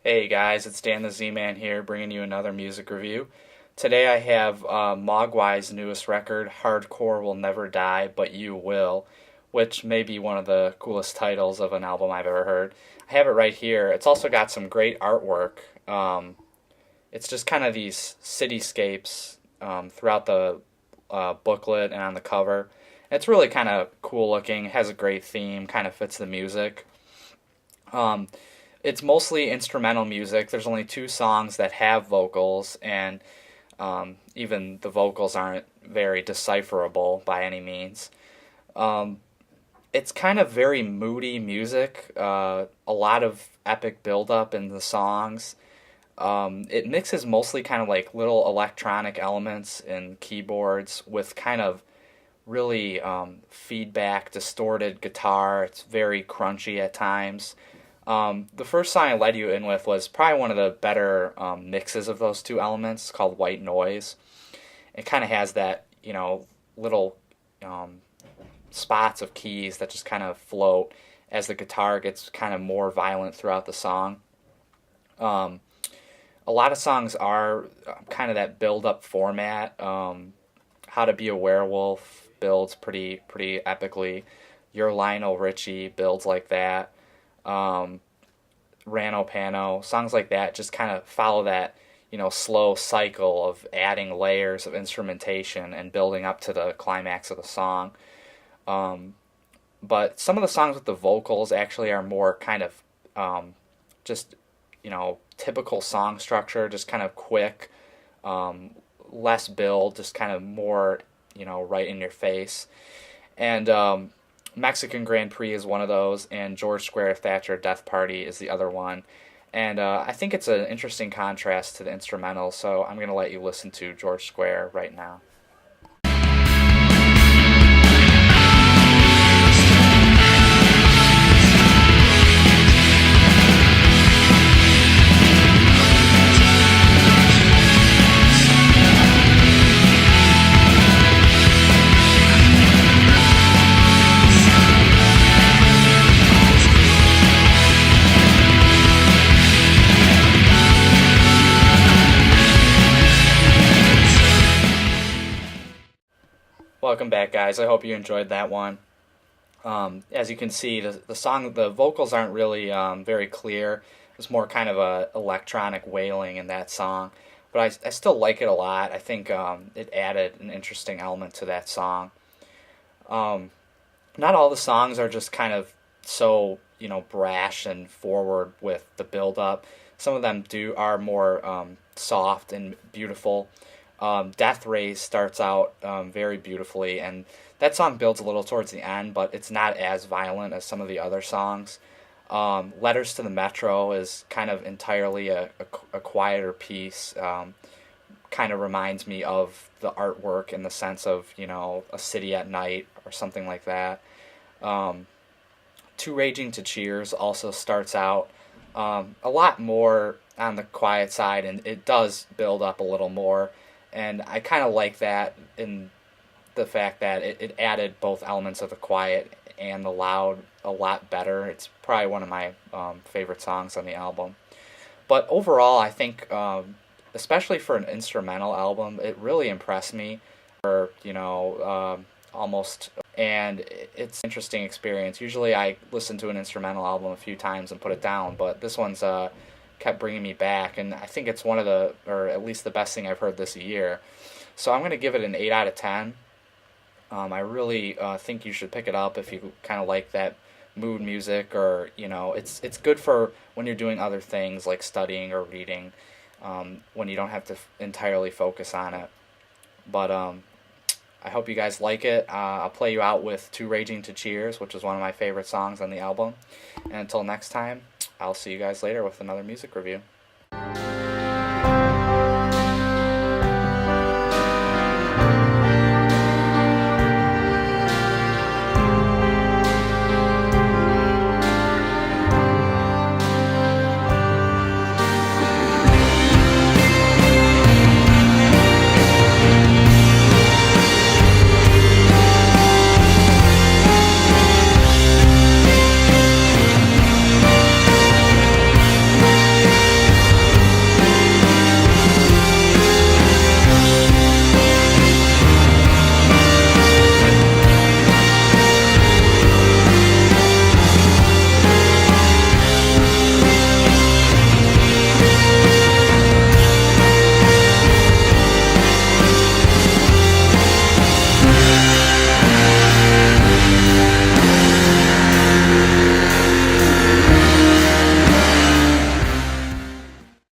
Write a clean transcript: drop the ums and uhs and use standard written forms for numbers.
Hey guys, it's Dan the Z-Man here, bringing you another music review. Today I have Mogwai's newest record, Hardcore Will Never Die, But You Will, which may be one of the coolest titles of an album I've ever heard. I have it right here. It's also got some great artwork. It's just kind of these cityscapes throughout the booklet and on the cover. It's really kind of cool looking, has a great theme, kind of fits the music. Um, it's mostly instrumental music. There's only two songs that have vocals, and even the vocals aren't very decipherable by any means. Um, it's kind of very moody music, a lot of epic buildup in the songs. It mixes mostly kind of like little electronic elements and keyboards with kind of really feedback, distorted guitar. It's very crunchy at times. The first song I led you in with was probably one of the better mixes of those two elements, called White Noise. It kind of has that, little um, spots of keys that just kind of float as the guitar gets kind of more violent throughout the song. Um, a lot of songs are kind of that build-up format. How to Be a Werewolf builds pretty epically. Your Lionel Richie builds like that. Rano Pano, songs like that just kind of follow that, slow cycle of adding layers of instrumentation and building up to the climax of the song. But some of the songs with the vocals actually are more kind of just, typical song structure, just kind of quick, less build, just kind of more, right in your face. And Mexican Grand Prix is one of those, and George Square Thatcher Death Party is the other one. And I think it's an interesting contrast to the instrumental, so I'm going to let you listen to George Square right now. Welcome back, guys. I hope you enjoyed that one. As you can see, the vocals aren't really very clear. It's more kind of a electronic wailing in that song, but I still like it a lot. I think it added an interesting element to that song. Not all the songs are just kind of so brash and forward with the build up. Some of them are more soft and beautiful. Death Race starts out very beautifully, and that song builds a little towards the end, but it's not as violent as some of the other songs. Letters to the Metro is kind of entirely a quieter piece. Kind of reminds me of the artwork in the sense of, a city at night or something like that. Too Raging to Cheers also starts out a lot more on the quiet side, and it does build up a little more. And I kind of like that in the fact that it added both elements of the quiet and the loud a lot better. It's probably one of my favorite songs on the album. But overall, I think, especially for an instrumental album, it really impressed me. For almost, and it's an interesting experience. Usually, I listen to an instrumental album a few times and put it down, but this one's kept bringing me back, and I think it's one of the, or at least the best thing I've heard this year. So I'm going to give it an 8 out of 10. I really think you should pick it up if you kind of like that mood music, or it's good for when you're doing other things like studying or reading, when you don't have to entirely focus on it. But I hope you guys like it. I'll play you out with Too Raging to Cheers, which is one of my favorite songs on the album. And until next time, I'll see you guys later with another music review.